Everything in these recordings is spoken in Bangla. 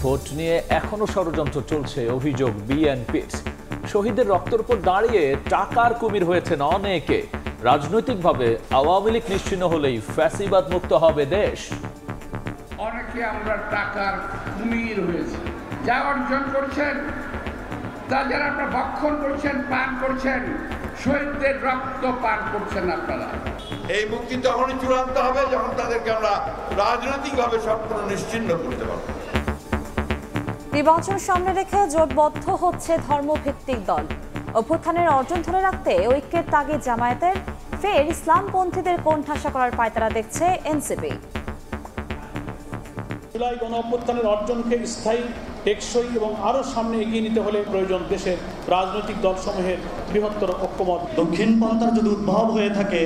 ভোট নিয়ে এখনো ষড়যন্ত্র চলছে, অভিযোগ বিএনপির। শহীদের রক্তের উপর দাঁড়িয়ে টাকার কুমির হয়েছেন অনেকে। রাজনৈতিকভাবে আওয়ামী লীগ নিশ্চিহ্ন হলেই ফ্যাসিবাদ মুক্ত হবে দেশ। অনেকে আমরা টাকার কুমির হয়েছে, যা অর্জন করছেন তা যারা আপনারা ভক্ষণ করছেন, পান করছেন, শহীদদের রক্ত পান করছেন আপনারা। এই মুক্তি তখনই চূড়ান্ত হবে যখন তাদেরকে আমরা রাজনৈতিকভাবে সম্পূর্ণ নিশ্চিহ্ন করতে পারব। নির্বাচন সামনে রেখে জোটবদ্ধ হচ্ছে ধর্মভিত্তিক দল। অভ্যুত্থানের অর্জন ধরে রাখতে ঐক্যের তাগিদ জামায়াতের, ফের ইসলামপন্থীদের কোণঠাসা করার পায়তারা দেখছে এনসিপি। জুলাই গণ অভ্যুত্থানের অর্জনকে স্থায়ী, টেকসই এবং আরও সামনে এগিয়ে নিতে হলে প্রয়োজন দেশের রাজনৈতিক দলসমূহের বৃহত্তর ঐক্যমত। দক্ষিণ পন্থার যদি উদ্ভব হয়ে থাকে,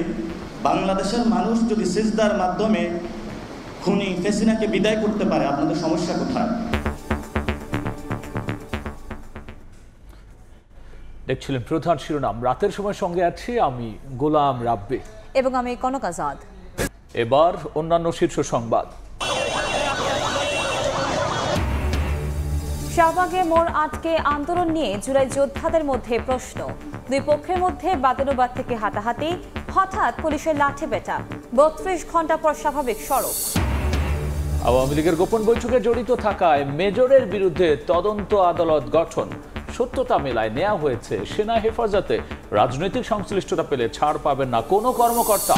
বাংলাদেশের মানুষ যদি সিজদার মাধ্যমে খুনি ফেসিনাকে বিদায় করতে পারে, আপনাদের সমস্যা কোথায়? দেখছিলেন প্রধান শিরোনাম। রাতের সময় সঙ্গে আছি আমি গোলাম রাব্বি এবং আমি কনক আজাদ। এবার অন্যান্য শীর্ষ সংবাদ। শাহবাগে মোড় আটকে আন্দোলন নিয়ে জুলাই যোদ্ধাদের মধ্যে প্রশ্ন। দুই পক্ষের মধ্যে বাদানুবাদ থেকে হাতাহাতি, হঠাৎ পুলিশের লাঠিপেটা, ৩২ ঘন্টা পর স্বাভাবিক সড়ক। আওয়ামী লীগের গোপন বৈঠকে জড়িত থাকায় মেজরের বিরুদ্ধে তদন্ত আদালত গঠন। সত্যতা মেলায় নেওয়া হয়েছে সেনা হেফাজতে। রাজনৈতিক সংশ্লিষ্টতা পেলে ছাড় পাবেন না কোনো কর্মকর্তা।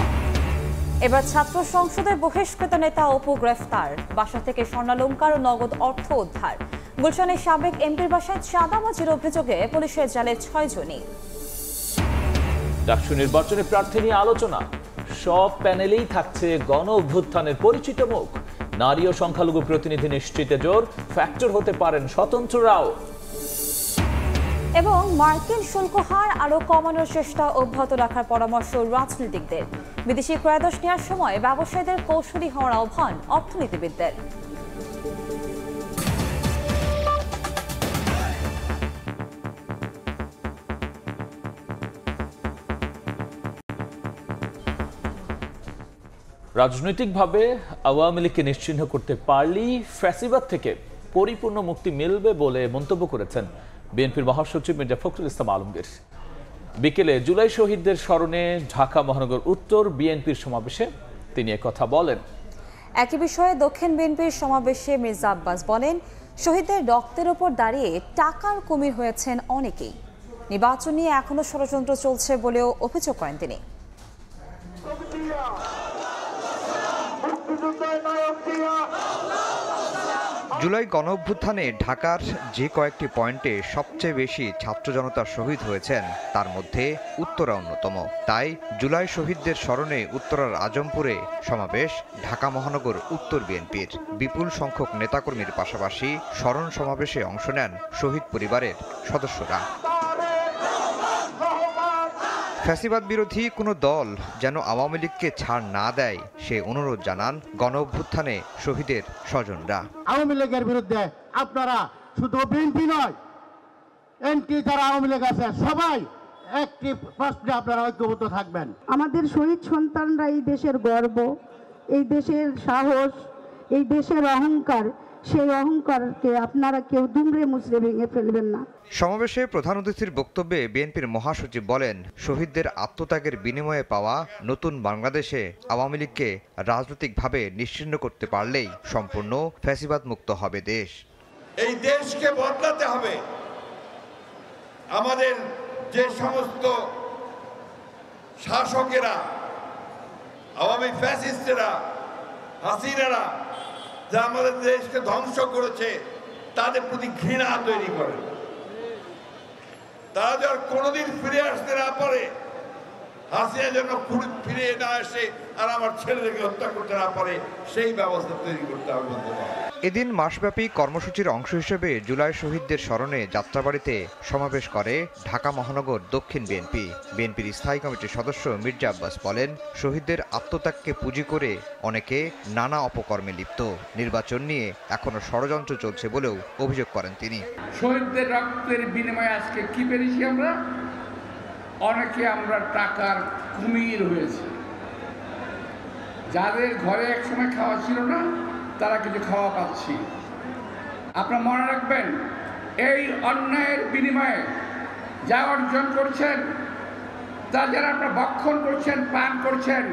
এবার ছাত্র সংসদের বহিষ্কৃত নেতা অপু গ্রেফতার, বাসা থেকে স্বর্ণালংকার ও নগদ অর্থ উদ্ধার। গুলশানের সাবেক এমপির বাসায় চাঁদাবাজির অভিযোগে পুলিশের জালে ৬ জনই। ডাকসু নির্বাচনে প্রার্থী নিয়ে আলোচনা, সব প্যানেলেই থাকছে গণ অভ্যুত্থানের পরিচিত মুখ। নারী ও সংখ্যালঘু প্রতিনিধি নিশ্চিতে জোর, ফ্যাক্টর হতে পারেন স্বতন্ত্ররাও। এবং মার্কিন শুল্ক হার আরো কমানোর চেষ্টা অব্যাহত রাখার পরামর্শ রাজনীতিকদের। বিদেশি ক্রয়াদেশ নেওয়ার সময় ব্যবসায়ীদের কৌশলী হওয়ার আহ্বান অর্থনীতিবিদদের। রাজনৈতিকভাবে আওয়ামী লীগকে নিশ্চিহ্ন করতে পারলেই ফ্যাসিবাদ থেকে পরিপূর্ণ মুক্তি মিলবে বলে মন্তব্য করেছেন বিএনপির মহাসচিব মির্জা ফখরুল ইসলাম আলমগীর। বিকেলে জুলাই শহীদদের স্মরণে ঢাকা মহানগর উত্তর বিএনপির সমাবেশে তিনি একথা বলেন। একই বিষয়ে দক্ষিণ বিএনপির সমাবেশে মির্জা আব্বাস বলেন, শহীদদের রক্তের ওপর দাঁড়িয়ে টাকার কুমির হয়েছেন অনেকেই। নির্বাচন নিয়ে এখনো ষড়যন্ত্র চলছে বলেও অভিযোগ করেন তিনি। জুলাই গণঅভ্যুত্থানে ঢাকার যে কয়েকটি পয়েন্টে সবচেয়ে বেশি ছাত্র জনতা শহীদ হয়েছেন তার মধ্যে উত্তরা অন্যতম। তাই জুলাই শহীদদের স্মরণে উত্তরার আজমপুরে সমাবেশ ঢাকা মহানগর উত্তর বিএনপির। বিপুল সংখ্যক নেতাকর্মীর পাশাপাশি স্মরণ সমাবেশে অংশ নেন শহীদ পরিবারের সদস্যরা। ফ্যাসিবাদ বিরোধী কোনো দল যেন আওয়ামী লীগকে ছাড় না দেয় সে অনুরোধ জানান গণ অভ্যুত্থানে শহীদের স্বজনরা। আওয়ামী লীগের বিরুদ্ধে আপনারা শুধু বিএনপি নয়, এনটি যারা আওয়ামী লীগ আছে সবাই একটি প্রশ্নে আপনারা ঐক্যবদ্ধ থাকবেন। আমাদের শহীদ সন্তানরা এই দেশের গর্ব, এই দেশের সাহস, এই দেশের অহংকার। সেই অহংকারকে আপনারা কেউ দুমড়ে মুচড়ে ভেঙে ফেলবেন না। সমাবেশে প্রধান অতিথির বক্তব্যে বিএনপির মহাসচিব বলেন, শহীদদের আত্মত্যাগের বিনিময়ে পাওয়া নতুন বাংলাদেশে আওয়ামী লীগকে রাজনৈতিকভাবে নিশ্চিহ্ন করতে পারলেই সম্পূর্ণ ফ্যাসিবাদ মুক্ত হবে দেশ। এই দেশকে বদলাতে হবে। আমাদের যে সমস্ত শাসকেরা, আওয়ামী ফ্যাসিস্টেরা, হাসিনারা যা আমাদের দেশকে ধ্বংস করেছে তাদের প্রতি ঘৃণা তৈরি করে। তারা যেন কোনোদিন ফিরে আসতে না পারে, হাসিনা যেন ফিরে না আসে আর আমার ছেলেদেরকে হত্যা করতে না পারে, সেই ব্যবস্থা তৈরি করতে হবে। এদিন মাসব্যাপী কর্মসূচির অংশ হিসেবে জুলাই শহীদদের স্মরণে যাত্রাবাড়িতে সমাবেশ করে ঢাকা মহানগর দক্ষিণ বিএনপি। বিএনপির স্থায়ী কমিটির সদস্য মির্জা আব্বাস বলেন, শহীদদের আত্মত্যাগকে পুঁজি করে অনেকে নানা অপকর্মে লিপ্ত। নির্বাচন নিয়ে এখনো ষড়যন্ত্র চলছে বলেও অভিযোগ করেন তিনি। শহীদদের রক্তের বিনিময়ে আজকে কি পেরেছি আমরা? অনেকে আমরা টাকার কুমির হয়েছে। যাদের ঘরে একসময় খাওয়া ছিল না তারা কিছু খাওয়া পাচ্ছি, আপনারা মনে রাখবেন, এই অন্যায়ের বিনিময়ে যা অর্জন করছেন তা যারা আপনারা ভক্ষণ করছেন, পান করছেন,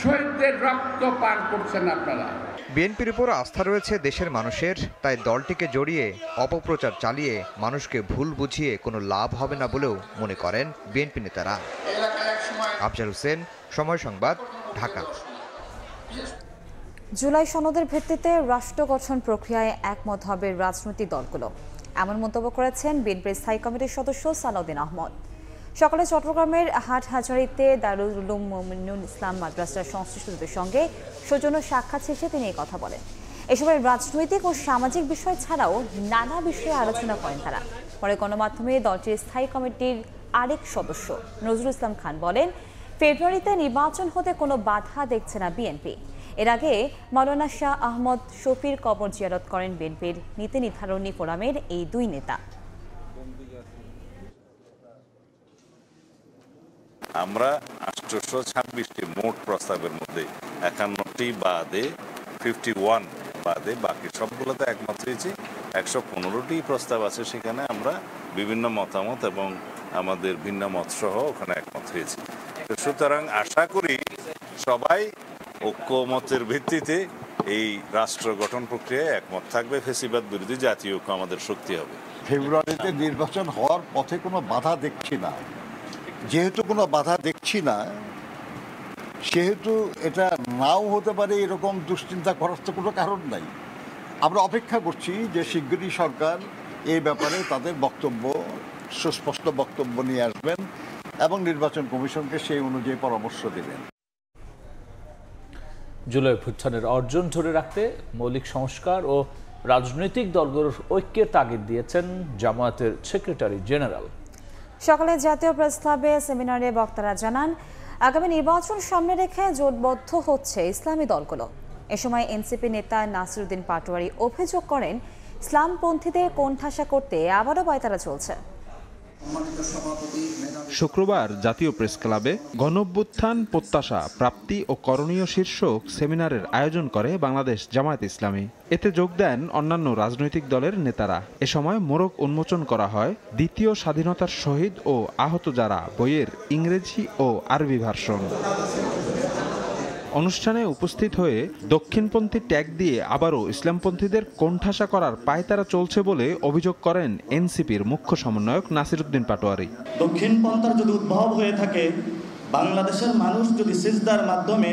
শহীদদের রক্ত পান করছেন আপনারা। বিএনপির উপর আস্থা রয়েছে দেশের মানুষের, তাই দলটিকে জড়িয়ে অপপ্রচার চালিয়ে মানুষকে ভুল বুঝিয়ে কোনো লাভ হবে না বলেও মনে করেন বিএনপি নেতারা। আফজাল হোসেন, সময় সংবাদ, ঢাকা। জুলাই সনদের ভিত্তিতে রাষ্ট্র গঠন প্রক্রিয়ায় একমত হবে রাজনৈতিক দলগুলো, এমন মন্তব্য করেছেন বিএনপির স্থায়ী কমিটির সদস্য সালাউদ্দিন আহমদ। সকালে চট্টগ্রামের হাটহাজারীতে দারুল উলুম মুমিনুল ইসলাম মাদ্রাসার সংশ্লিষ্টদের সঙ্গে সৌজন্য সাক্ষাৎ শেষে তিনি এই কথা বলেন। এসময় রাজনৈতিক ও সামাজিক বিষয় ছাড়াও নানা বিষয়ে আলোচনা করেন তারা। পরে গণমাধ্যমে দলটির স্থায়ী কমিটির আরেক সদস্য নজরুল ইসলাম খান বলেন, ফেব্রুয়ারিতে নির্বাচন হতে কোনো বাধা দেখছে না বিএনপি। এর আগে মাওলানা শাহ আহমদ শফির কবর জিয়ারত করেন বিএনপির নীতি নির্ধারণী ফোরামের এই দুই নেতা। আমরা 826টি মোট প্রস্তাবের মধ্যে 51টি বাদে 51 বাদে বাকি সবগুলোতে একমত হয়েছি। 115টি প্রস্তাব আছে, সেখানে আমরা বিভিন্ন মতামত এবং আমাদের ভিন্ন মত সহ ওখানে একমত হয়েছি। সুতরাং আশা করি সবাই ঐক্যমতের ভিত্তিতে এই রাষ্ট্র গঠন প্রক্রিয়ায় একমত থাকবে। ফ্যাসিবাদ বিরোধী জাতীয় ঐক্য আমাদের শক্তি হবে। ফেব্রুয়ারিতে নির্বাচন হওয়ার পথে কোনো বাধা দেখছি না। যেহেতু কোনো বাধা দেখছি না, সেহেতু এটা নাও হতে পারে এরকম দুশ্চিন্তা করার তো কোনো কারণ নাই। আমরা অপেক্ষা করছি যে শিগগিরই সরকার এই ব্যাপারে তাদের বক্তব্য, সুস্পষ্ট বক্তব্য নিয়ে আসবেন এবং নির্বাচন কমিশনকে সেই অনুযায়ী পরামর্শ দেবেন। জুলাই অভ্যুত্থানের অর্জন ধরে রাখতে মৌলিক সংস্কার ও রাজনৈতিক দলগুলোর ঐক্যের তাগিদ দিয়েছেন জামায়াতের সেক্রেটারি জেনারেল। সকালে জাতীয় প্রেস ক্লাবে সেমিনারে বক্তারা জানান, আগামী নির্বাচন সামনে রেখে জোটবদ্ধ হচ্ছে ইসলামী দলগুলো। এ সময় এনসিপি নেতা নাসিরউদ্দিন পাটোয়ারি অভিযোগ করেন, ইসলামপন্থীদের কোণঠাসা করতে আবারও পায়তারা চলছে। শুক্রবার জাতীয় প্রেস ক্লাবে গণঅভ্যুত্থান, প্রত্যাশা, প্রাপ্তি ও করণীয় শীর্ষক সেমিনারের আয়োজন করে বাংলাদেশ জামায়াত ইসলামী। এতে যোগ দেন অন্যান্য রাজনৈতিক দলের নেতারা। এ সময় মোড়ক উন্মোচন করা হয় দ্বিতীয় স্বাধীনতার শহীদ ও আহত যারা বইয়ের ইংরেজি ও আরবি ভার্সন। অনুষ্ঠানে উপস্থিত হয়ে দক্ষিণপন্থী ট্যাগ দিয়ে আবারও ইসলামপন্থীদের কোণঠাসা করার পায়তারা চলছে বলে অভিযোগ করেন এনসিপির মুখ্য সমন্বয়ক নাসিরউদ্দিন পাটোয়ারি। দক্ষিণপন্থার যদি উদ্ভব হয়ে থাকে, বাংলাদেশের মানুষ যদি সিজদার মাধ্যমে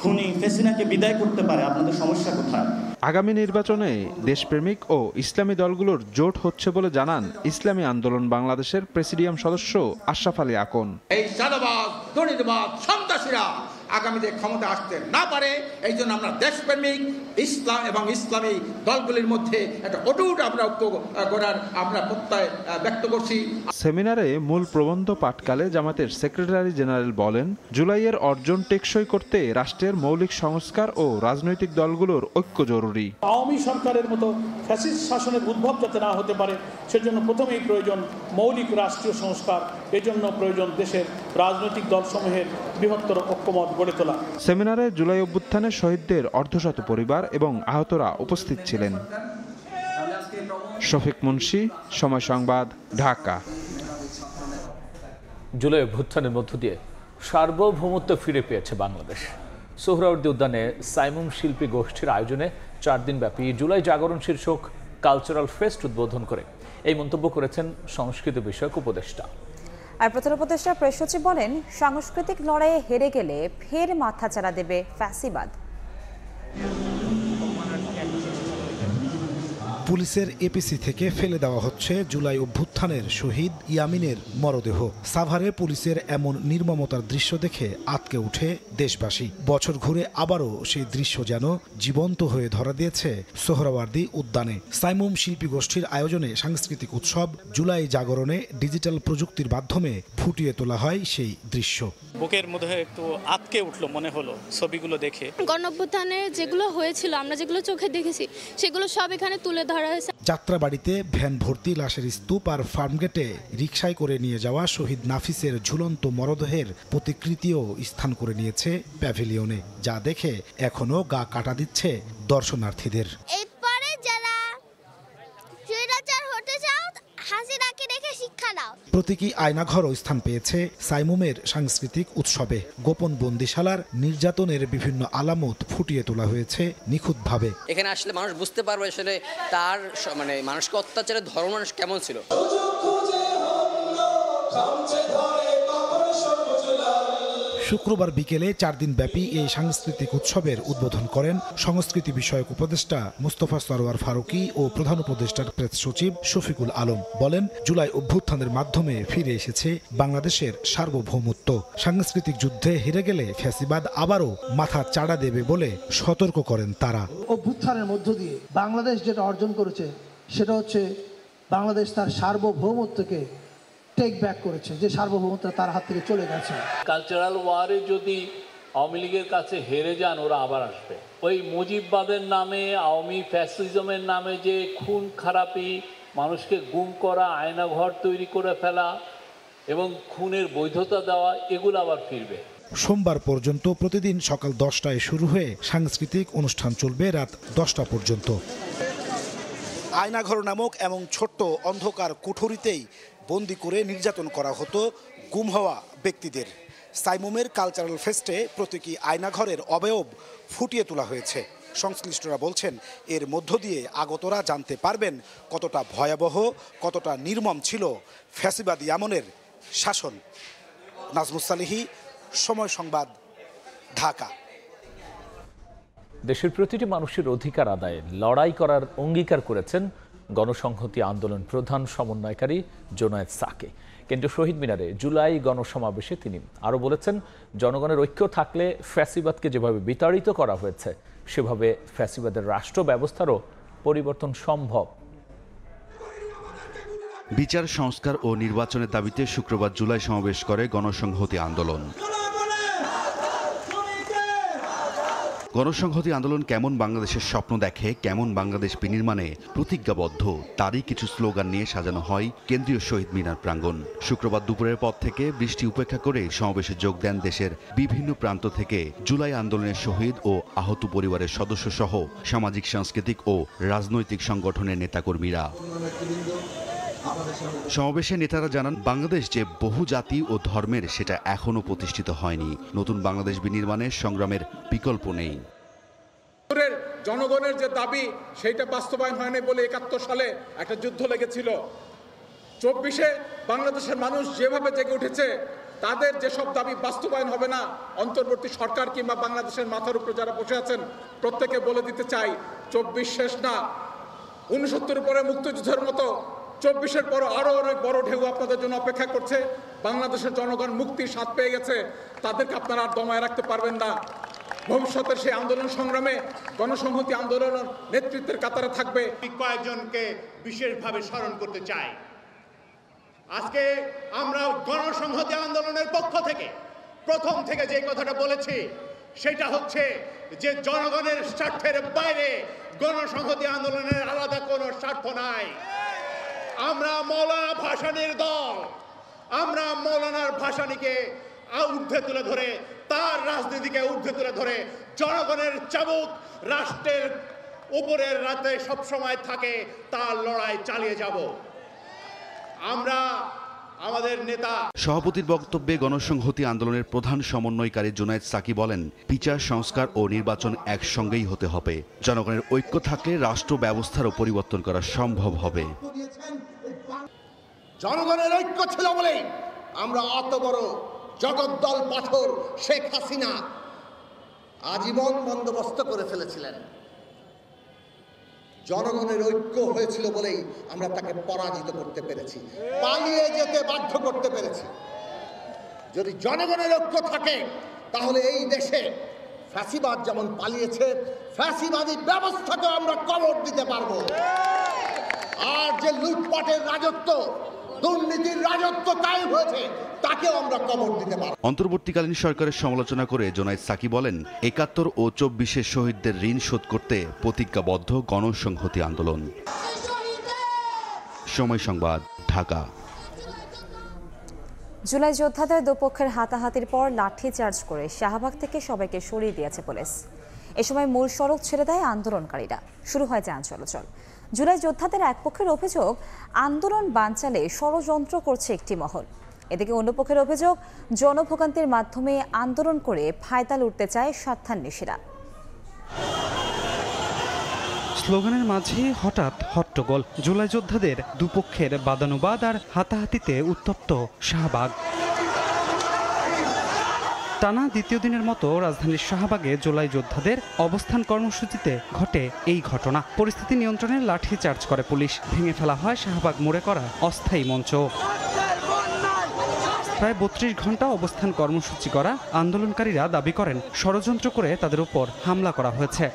খুনি ফেসিনাকে বিদায় করতে পারে, আপনাদের সমস্যা কোথায়? আগামী নির্বাচনে দেশপ্রেমিক ও ইসলামী দলগুলোর জোট হচ্ছে বলে জানান ইসলামী আন্দোলন বাংলাদেশের প্রেসিডিয়াম সদস্য আশরাফ আলী আকন। এই চাঁদাবাজ, দুর্নীতিবাদ, সন্ত্রাসীরা আগামীতে ক্ষমতা আসতে না পারে, এই জন্য আমরা দেশপ্রেমিক ইসলাম এবং ইসলামী দলগুলির মধ্যে একটা অটুট আমরা ঐক্য করার আমরা প্রত্যয় ব্যক্ত করছি। সেমিনারে মূল প্রবন্ধ পাঠকালে জামাতের সেক্রেটারি জেনারেল বলেন, জুলাইয়ের অর্জন টেকসই করতে রাষ্ট্রের মৌলিক সংস্কার ও রাজনৈতিক দলগুলোর ঐক্য জরুরি। আওয়ামী সরকারের মতো ফ্যাসিস্ট শাসনের উদ্ভব যাতে না হতে পারে, সেজন্য প্রথমেই প্রয়োজন মৌলিক রাষ্ট্রীয় সংস্কার। এজন্য প্রয়োজন দেশের রাজনৈতিক দলসমূহের বৃহত্তর ঐক্যমত গড়ে তোলা। সেমিনারে জুলাই অভ্যুত্থানের শহীদদের অর্ধশত পরিবার এবং আহতরা উপস্থিত ছিলেন। শফিক মুন্সি, সময় সংবাদ, ঢাকা। জুলাই অভ্যুত্থানের মধ্য দিয়ে সার্বভৌমত্ব ফিরে পেয়েছে বাংলাদেশ। সোহরাওয়ার্দী উদ্যানে সাইমুম শিল্পী গোষ্ঠীর আয়োজনে 4 দিনব্যাপী জুলাই জাগরণ শীর্ষক কালচারাল ফেস্ট উদ্বোধন করে এই মন্তব্য করেছেন সংস্কৃতি বিষয়ক উপদেষ্টা। আর প্রধান উপদেষ্টা প্রেস সচিব বলেন, সাংস্কৃতিক লড়াইয়ে হেরে গেলে ফের মাথাচাড়া দেবে ফ্যাসিবাদ। পুলিশের এপিসি থেকে ফেলে দেওয়া হচ্ছে জুলাই অভ্যুত্থানের শহীদ ইয়ামিনের মরদেহ। সাভারে পুলিশের এমন নির্মমতার দৃশ্য দেখে আঁতকে উঠে দেশবাসী। বছর ঘুরে আবারও সেই দৃশ্য যেন জীবন্ত হয়ে ধরা দিয়েছে সোহরাওয়ার্দী উদ্যানে। সাইমুম শিল্পী গোষ্ঠীর আয়োজনে সাংস্কৃতিক উৎসব জুলাই জাগরণে ডিজিটাল প্রযুক্তির মাধ্যমে ফুটিয়ে তোলা হয় সেই দৃশ্য। বুকের মধ্যে একটু আটকে উঠলো মনে হলো ছবিগুলো দেখে। গণঅভ্যুত্থানে যেগুলো হয়েছিল, আমরা যেগুলো চোখে দেখেছি, সেগুলো সব এখানে তুলে ধরা হয়েছে। যাত্রাবাড়িতে ভ্যান ভর্তি লাশের স্তূপ আর ফার্মগেটে রিকশায় করে নিয়ে যাওয়া শহীদ নাফিসের ঝুলন্ত মরদেহের প্রতিকৃতিও স্থান করে নিয়েছে প্যাভিলিয়নে, যা দেখে এখনো গা কাটা দিচ্ছে দর্শনার্থীদের। এরপরে যারা না। প্রতীকী আয়নাঘরও স্থান পেয়েছে সাইমুমের সাংস্কৃতিক উৎসবে। গোপন বন্দিশালার নির্যাতনের বিভিন্ন আলামত ফুটিয়ে তোলা হয়েছে নিখুঁতভাবে। এখানে আসলে মানুষ বুঝতে পারবে আসলে তার মানে মানুষকে অত্যাচারের ধর্ম মানুষ কেমন ছিল। শুক্রবার বিকেলে 4 দিন ব্যাপী এই সাংস্কৃতিক উৎসবের উদ্বোধন করেন সংস্কৃতি বিষয়ক উপদেষ্টা মুস্তফা সরোয়ার ফারুকী ও প্রধান উপদেষ্টার প্রেস সচিব শফিকুল আলম। বলেন, জুলাই অভ্যুত্থানের মাধ্যমে ফিরে এসেছে বাংলাদেশের সার্বভৌমত্ব। সাংস্কৃতিক যুদ্ধে হেরে গেলে ফ্যাসিবাদ আবারও মাথা চাড়া দেবে বলে সতর্ক করেন তারা। অভ্যুত্থানের মধ্য দিয়ে বাংলাদেশ যেটা অর্জন করেছে সেটা হচ্ছে বাংলাদেশ তার সার্বভৌমত্বকে টেক ব্যাক করেছে, যে সার্বভৌমত্ব তার হাত থেকে চলে গেছে। কালচারাল ওয়ারে যদি আওয়ামী লীগের কাছে হেরে যান ওরা আবার আসবে। ওই মুজিববাদের নামে, আওয়ামী ফ্যাসিজমের নামে যে খুন খারাপি, মানুষকে গুম করা, আয়নাঘর তৈরি করে ফেলা এবং খুনের বৈধতা দেওয়া, এগুলো আবার ফিরবে। সোমবার পর্যন্ত প্রতিদিন সকাল 10টায় শুরু হয়ে সাংস্কৃতিক অনুষ্ঠান চলবে রাত 10টা পর্যন্ত। আয়নাঘর নামক এমন ছোট্ট অন্ধকার কুঠুরিতেই বন্দি করে নির্যাতন করা হতো গুম হওয়া ব্যক্তিদের। সাইমুমের কালচারাল ফেস্টে প্রতীকী আয়নাঘরের অবয়ব ফুটিয়ে তোলা হয়েছে। সংশ্লিষ্টরা বলছেন, এর মধ্য দিয়ে আগতরা জানতে পারবেন কতটা ভয়াবহ, কতটা নির্মম ছিল ফ্যাসিবাদী আমলের শাসন। নাজমুস সালেহী, সময় সংবাদ, ঢাকা। দেশের প্রতিটি মানুষের অধিকার আদায়ে লড়াই করার অঙ্গীকার করেছেন গণসংহতি আন্দোলন প্রধান সমন্বয়কারী জোনায়েদ সাকি। কেন্দ্রীয় শহীদ মিনারে জুলাই গণসমাবেশে তিনি আরও বলেছেন, জনগণের ঐক্য থাকলে ফ্যাসিবাদকে যেভাবে বিতাড়িত করা হয়েছে সেভাবে ফ্যাসিবাদের রাষ্ট্র ব্যবস্থারও পরিবর্তন সম্ভব। বিচার সংস্কার ও নির্বাচনের দাবিতে শুক্রবার জুলাই সমাবেশ করে গণসংহতি আন্দোলন। গণসংহতি আন্দোলন কেমন বাংলাদেশের স্বপ্ন দেখে, কেমন বাংলাদেশ বিনির্মাণে প্রতিজ্ঞাবদ্ধ, তারই কিছু স্লোগান নিয়ে সাজানো হয় কেন্দ্রীয় শহীদ মিনার প্রাঙ্গণ। শুক্রবার দুপুরের পর থেকে বৃষ্টি উপেক্ষা করে সমাবেশে যোগ দেন দেশের বিভিন্ন প্রান্ত থেকে জুলাই আন্দোলনের শহীদ ও আহত পরিবারের সদস্য সহ সামাজিক, সাংস্কৃতিক ও রাজনৈতিক সংগঠনের নেতাকর্মীরা। সমাবেশে নেতারা জানান, বাংলাদেশ যে বহু জাতি ও ধর্মের সেটা এখনো প্রতিষ্ঠিত হয়নি। নতুন বাংলাদেশ বিনির্মাণের সংগ্রামের বিকল্প নেই। জনগণের যে দাবি সেইটা বাস্তবায়ন হয়নি বলে 71 সালে একটা যুদ্ধ লেগেছিল। 24-এ বাংলাদেশের মানুষ যেভাবে জেগে উঠেছে, তাদের যেসব দাবি বাস্তবায়ন হবে না, অন্তর্বর্তী সরকার কিংবা বাংলাদেশের মাথার উপরে যারা বসে আছেন প্রত্যেকে বলে দিতে চাই, 24 শেষ না। 69 পরে মুক্তিযুদ্ধের মতো 24-এর পর আরো অনেক বড় ঢেউ আপনাদের জন্য অপেক্ষা করছে। বাংলাদেশের জনগণ মুক্তির স্বাদ পেয়ে গেছে, তাদেরকে আপনারা আর দমায় রাখতে পারবেন না। ভবিষ্যতের সেই আন্দোলন সংগ্রামে গণসংহতি আন্দোলন নেতৃত্বের কাতারে থাকবে। কয়েকজনকে বিশেষভাবে স্মরণ করতে চাই। আজকে আমরা গণসংহতি আন্দোলনের পক্ষ থেকে প্রথম থেকে যে কথাটা বলেছি সেটা হচ্ছে যে জনগণের স্বার্থের বাইরে গণসংহতি আন্দোলনের আলাদা কোনো স্বার্থ নাই। আমরা মৌলানা ভাসানীর দল, আমরা মৌলানার ভাসানীকে ঊর্ধ্বে তুলে ধরে, তার রাজনীতিকে ঊর্ধ্বে তুলে ধরে জনগণের চাবুক রাষ্ট্রের উপরের রাতে সবসময় থাকে, তার লড়াই চালিয়ে যাব। আমরা আমাদের নেতা সভাপতির বক্তব্যে গণসংহতি আন্দোলনের প্রধান সমন্বয়কারী জোনায়েদ সাকি বলেন, বিচার সংস্কার ও নির্বাচন একসঙ্গেই হতে হবে। জনগণের ঐক্য থাকলে রাষ্ট্র ব্যবস্থারও পরিবর্তন করা সম্ভব হবে। জনগণের ঐক্য ছিল বলে আমরা অত বড় জগদ্দল পাথর শেখ হাসিনা আজীবন বন্দোবস্ত করে ফেলেছিলেন। জনগণের ঐক্য হয়েছিল বলেই আমরা তাকে পরাজিত করতে পেরেছি, পালিয়ে যেতে বাধ্য করতে পেরেছি। যদি জনগণের ঐক্য থাকে তাহলে এই দেশে ফ্যাসিবাদ যেমন পালিয়েছে, ফ্যাসিবাদী ব্যবস্থাকে আমরা কবর দিতে পারবো। আর যে লুটপাটের রাজত্ব, দুর্নীতির রাজত্ব কায়েম হয়েছে, তাকেও আমরা কবর দিতে পারবো। অন্তর্বর্তীকালীন সরকারের সমালোচনা করে জোনায়েদ সাকি বলেন, 71 ও 24-এর শহীদদের ঋণ শোধ করতে প্রতিজ্ঞাবদ্ধ গণসংহতি আন্দোলন। সময় সংবাদ, ঢাকা। জুলাই যোদ্ধাদের দুপক্ষের হাতাহাতির পর লাঠি চার্জ করে শাহবাগ থেকে সবাইকে সরিয়ে দিয়েছে পুলিশ। এ সময় মূল সড়ক ছেড়ে দেয় আন্দোলনকারীরা, শুরু হয় যান চলাচল। জুলাই যোদ্ধাদের এক পক্ষের অভিযোগ, আন্দোলন বানচালে ষড়যন্ত্র করছে একটি মহল। এদিকে অন্য পক্ষের অভিযোগ, জনভোগান্তির মাধ্যমে আন্দোলন করে ফায়দা লুটতে চায় স্বার্থান্বেষীরা। স্লোগানের মাঝে হঠাৎ হট্টগোল। জুলাই যোদ্ধাদের দুপক্ষের বাদানুবাদ আর হাতাহাতিতে উত্তপ্ত শাহবাগ। টানা দ্বিতীয় দিনের মতো রাজধানীর শাহবাগে জুলাই যোদ্ধাদের অবস্থান কর্মসূচিতে ঘটে এই ঘটনা। পরিস্থিতি নিয়ন্ত্রণে লাঠি চার্জ করে পুলিশ। ভেঙে ফেলা হয় শাহবাগ মোড়ে করা অস্থায়ী মঞ্চ। প্রায় ৩২ ঘন্টা অবস্থান কর্মসূচি করা আন্দোলনকারীরা দাবি করেন ষড়যন্ত্র করে তাদের উপর হামলা করা হয়েছে।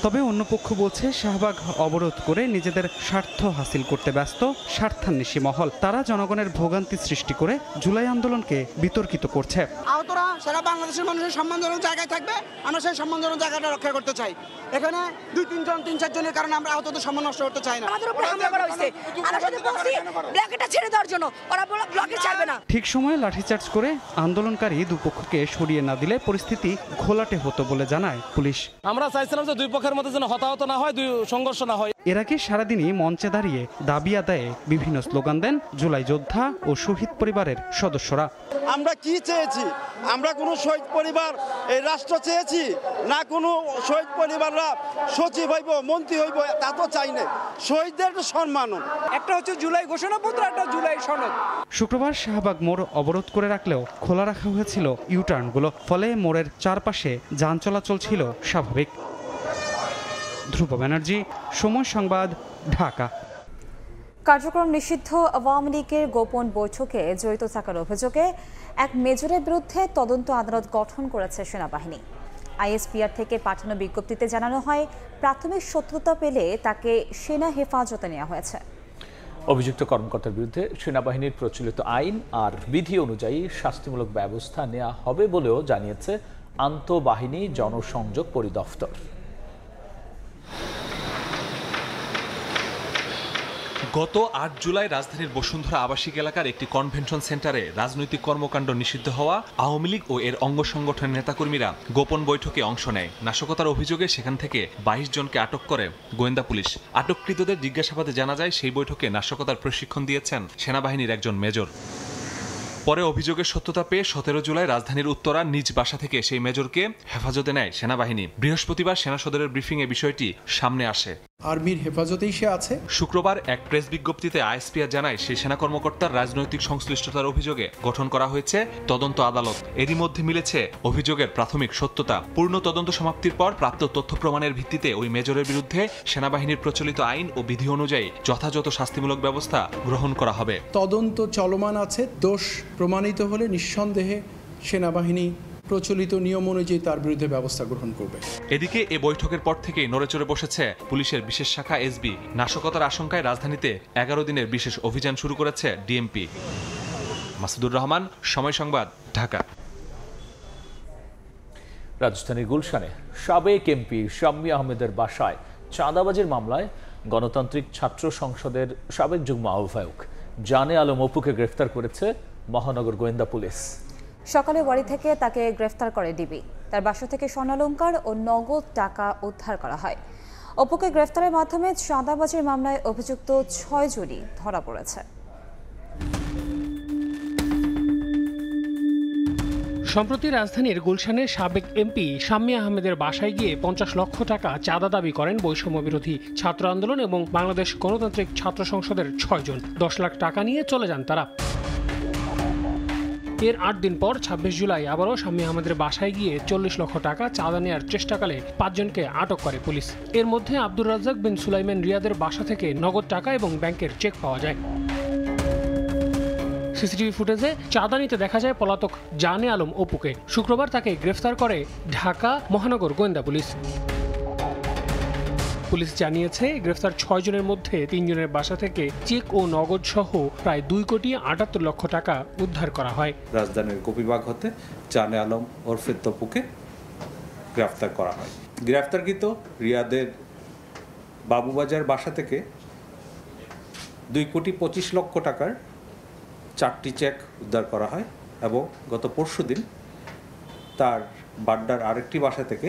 তবে অন্য পক্ষ বলছে শাহবাগ অবরোধ করে নিজেদের স্বার্থ হাসিল করতে ব্যস্ত স্বার্থান্বেষী মহল। তারা জনগণের ভোগান্তি সৃষ্টি করে জুলাই আন্দোলনকে বিতর্কিত করছে। আহতরা সারা বাংলাদেশের মানুষের সম্মানজনক জায়গায় থাকবে, আমরা সেই সম্মানজনক জায়গাটা রক্ষা করতে চাই। এখানে 2-3 জনের কারণে আমরা আহতদের সম্মান নষ্ট করতে চাই না। আমাদের উপরে হামলা করা হয়েছে, আমরা শুধু বলছি ব্লকেটটা ছেড়ে দেওয়ার জন্য, ওরা ব্লকেট ছাড়বে না। ঠিক সময়ে লাঠিচার্জ করে আন্দোলনকারী দুপক্ষকে সরিয়ে না দিলে পরিস্থিতি ঘোলাটে হতো বলে জানায় পুলিশ। আমরা চাইছিলাম যে দুই পক্ষের মধ্যে যেন হতাহত না হয়, সংঘর্ষ না হয়। এর আগে সারাদিনই মঞ্চে দাঁড়িয়ে দাবি আদায়ে বিভিন্ন স্লোগান দেন জুলাই যোদ্ধা ও শহীদ পরিবারের সদস্যরা। আমরা কি চেয়েছি? আমরা কোনো শহীদ পরিবার এই রাষ্ট্র চেয়েছি না? কোনো শহীদ পরিবাররা সচিব হইব, মন্ত্রী হইব, তা তো চাই না। শহীদদের সম্মান একটা হচ্ছে জুলাই ঘোষণাপত্র, একটা জুলাই সনদ। শুক্রবার শাহবাগ মোড় অবরোধ করে রাখলেও খোলা রাখা হয়েছিল ইউটার্নগুলো। ফলে মোড়ের চারপাশে যান চলাচল ছিল স্বাভাবিক। ধ্রুব ব্যানার্জি, সময় সংবাদ, ঢাকা। কার্যক্রম নিষিদ্ধ আওয়ামী লীগের গোপন বৈঠকে জড়িত থাকার অভিযোগে এক মেজরের বিরুদ্ধে তদন্ত আদালত গঠন করেছে সেনাবাহিনী। আইএসপিআর থেকে পাঠানো বিজ্ঞপ্তিতে জানানো হয়, প্রাথমিক সত্যতা পেলে তাকে সেনা হেফাজতে নেওয়া হয়েছে। অভিযুক্ত কর্মকর্তার বিরুদ্ধে সেনাবাহিনীর প্রচলিত আইন আর বিধি অনুযায়ী শাস্তিমূলক ব্যবস্থা নেওয়া হবে বলেও জানিয়েছে আন্তঃবাহিনী জনসংযোগ পরিদফতর। গত ৮ জুলাই রাজধানীর বসুন্ধরা আবাসিক এলাকার একটি কনভেনশন সেন্টারে রাজনৈতিক কর্মকাণ্ড নিষিদ্ধ হওয়া আওয়ামী লীগ ও এর অঙ্গ সংগঠনের নেতাকর্মীরা গোপন বৈঠকে অংশ নেয়। নাশকতার অভিযোগে সেখান থেকে ২২ জনকে আটক করে গোয়েন্দা পুলিশ। আটককৃতদের জিজ্ঞাসাবাদে জানা যায় সেই বৈঠকে নাশকতার প্রশিক্ষণ দিয়েছেন সেনাবাহিনীর একজন মেজর। পরে অভিযোগের সত্যতা পেয়ে ১৭ জুলাই রাজধানীর উত্তরা নিজ বাসা থেকে সেই মেজরকে হেফাজতে নেয় সেনাবাহিনী। বৃহস্পতিবার সেনা সদরের ব্রিফিংয়ে বিষয়টি সামনে আসে। আর্মির হেফাজতেই সে আছে। শুক্রবার এক প্রেস বিজ্ঞপ্তিতে আইএসপিআর জানায় সেই সেনা কর্মকর্তার রাজনৈতিক সংশ্লিষ্টতার অভিযোগে গঠন করা হয়েছে তদন্ত আদালত। এরই মধ্যে মিলেছে অভিযোগের প্রাথমিক সত্যতা। পূর্ণ তদন্ত সমাপ্তির পর প্রাপ্ত তথ্য প্রমাণের ভিত্তিতে ওই মেজরের বিরুদ্ধে সেনাবাহিনীর প্রচলিত আইন ও বিধি অনুযায়ী যথাযথ শাস্তিমূলক ব্যবস্থা গ্রহণ করা হবে। তদন্ত চলমান আছে, দোষ প্রমাণিত হলে নিঃসন্দেহে সেনাবাহিনী প্রচলিত নিয়ম অনুযায়ী তার বিরুদ্ধে ব্যবস্থা গ্রহণ করবে। এদিকে এ বৈঠকের পর থেকেই নড়েচড়ে বসেছে পুলিশের বিশেষ শাখা এসবি। নাশকতার আশঙ্কায় রাজধানীতে ১১ দিনের বিশেষ অভিযান শুরু করেছে ডিএমপি। মাসুদুর রহমান, সময় সংবাদ, ঢাকা। রাজধানীর গুলশানে সাবেক এমপি শাম্মী আহমেদের বাসায় চাঁদাবাজির মামলায় গণতান্ত্রিক ছাত্র সংসদের সাবেক যুগ্ম আহ্বায়ক জানে আলম অপুকে গ্রেফতার করেছে মহানগর গোয়েন্দা পুলিশ। সকালে বাড়ি থেকে তাকে গ্রেফতার করে ডিবি। তার বাসা থেকে স্বর্ণালংকার ও নগদ টাকা উদ্ধার করা হয়। অপুকে গ্রেফতারের মাধ্যমে চাঁদাবাজির মামলায় অভিযুক্ত ৬ জনই ধরা পড়েছে। সম্প্রতি রাজধানীর গুলশানের সাবেক এমপি শাম্মী আহমেদের বাসায় গিয়ে ৫০ লক্ষ টাকা চাঁদা দাবি করেন বৈষম্য বিরোধী ছাত্র আন্দোলন এবং বাংলাদেশ গণতান্ত্রিক ছাত্র সংসদের ৬ জন। ১০ লাখ টাকা নিয়ে চলে যান তারা। এর ৮ দিন পর ২৬ জুলাই আবারও শাম্মী আহমেদের বাসায় গিয়ে ৪০ লক্ষ টাকা চাঁদা নেওয়ার চেষ্টাকালে ৫ জনকে আটক করে পুলিশ। এর মধ্যে আব্দুর রাজ্জাক বিন সুলাইমান রিয়াদের বাসা থেকে নগদ টাকা এবং ব্যাংকের চেক পাওয়া যায়। সিসিটিভি ফুটেজে চাঁদা নিতে দেখা যায় পলাতক জানে আলম অপুকে। শুক্রবার তাকে গ্রেফতার করে ঢাকা মহানগর গোয়েন্দা পুলিশ। পুলিশ জানিয়েছে, গ্রেফতার ৬ জনের মধ্যে ৩ জনের বাসা থেকে চেক ও নগদ সহ প্রায় ২,৭৮ লক্ষ টাকা উদ্ধার করা হয়। রাজধানীর গোপীবাগ হতে জানে আলম ওরফে তপুকে গ্রেফতার করা হয়। গ্রেফতারকৃত রিয়াদের বাবুবাজার বাসা থেকে 2,25 লক্ষ টাকার 4টি চেক উদ্ধার করা হয় এবং গত পরশুদিন তার বাড্ডার আরেকটি বাসা থেকে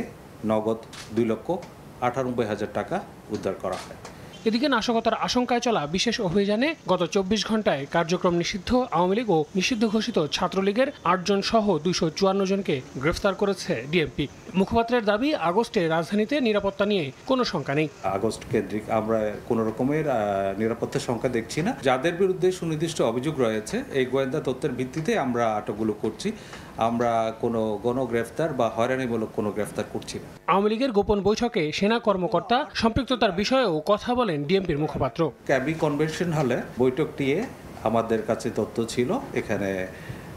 নগদ 2,98,000 টাকা উদ্ধার করা হয়। এদিকে নাশকতার আশঙ্কায় চলা বিশেষ অভিযানে গত 24 ঘন্টায় কার্যক্রম নিষিদ্ধ আওয়ামী লীগ ও নিষিদ্ধ ঘোষিত ছাত্রলীগের 8 জন সহ 254 জনকে গ্রেফতার করেছে ডিএমপি। মুখপাত্রের দাবি, আগস্টে রাজধানীতে নিরাপত্তা নিয়ে কোনো শঙ্কা নেই। আগস্ট কেন্দ্রিক আমরা কোনো রকমের নিরাপত্তার সংখ্যা দেখছি না। যাদের বিরুদ্ধে সুনির্দিষ্ট অভিযোগ রয়েছে এই গোয়েন্দা তথ্যের ভিত্তিতে আমরা আটকগুলো করছি। আমরা কোনো গণগ্রেফতার বা হয়রানিমূলক কোনো গ্রেফতার করছি না। আওয়ামী লীগের গোপন বৈঠকে সেনা কর্মকর্তা সম্পৃক্ততার বিষয়েও কথা বলেন ডিএমপির মুখপাত্র। ক্যাবি কনভেনশন হলে বৈঠকটিয়ে আমাদের কাছে তথ্য ছিল, এখানে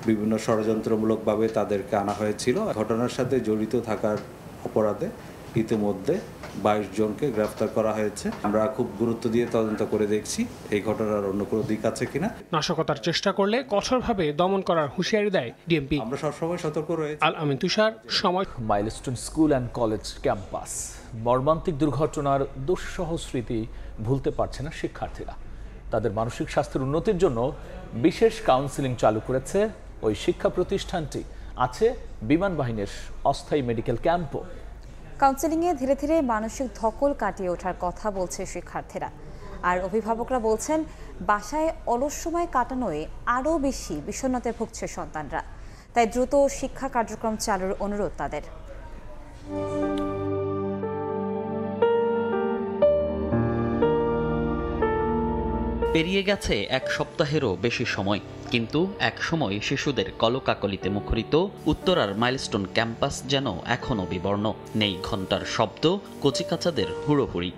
বিভিন্ন ষড়যন্ত্রমূলকভাবে তাদেরকে আনা হয়েছিল। ঘটনার সাথে জড়িত থাকার অপরাধে ইতিমধ্যে 22 জনকে গ্রেফতার করা হয়েছে। আমরা খুব গুরুত্ব দিয়ে তদন্ত করে দেখছি এই ঘটনার অন্য কোনো দিক আছে কিনা। নাশকতার চেষ্টা করলে কঠোরভাবে দমন করার হুঁশিয়ারি দেয় ডিএমপি। আমরা সবসময় সতর্ক রয়েছি। আল আমিন তুষার, সময়। Milestone school and college campus, মর্মান্তিক দুর্ঘটনার দুঃসহ স্মৃতি ভুলতে পারছে না শিক্ষার্থীরা। তাদের মানসিক স্বাস্থ্যের উন্নতির জন্য বিশেষ কাউন্সেলিং চালু করেছে ওই শিক্ষা প্রতিষ্ঠানটি। আছে বিমান বাহিনীর অস্থায়ী মেডিকেল ক্যাম্পও। কাউন্সেলিংয়ে ধীরে ধীরে মানসিক ধকল কাটিয়ে ওঠার কথা বলছে শিক্ষার্থীরা। আর অভিভাবকরা বলছেন, বাসায় অলস সময় কাটানোয় আরও বেশি বিষণ্ণতায় ভুগছে সন্তানরা। তাই দ্রুত শিক্ষা কার্যক্রম চালুর অনুরোধ তাদের। পেরিয়ে গেছে এক সপ্তাহেরও বেশি সময়, কিন্তু এক সময় শিশুদের কলকাকলিতে মুখরিত উত্তরার মাইলস্টোন ক্যাম্পাস যেন এখনো বিবর্ণ। নেই ঘণ্টার শব্দ, কচিকাচাদের হুড়োহুড়ি।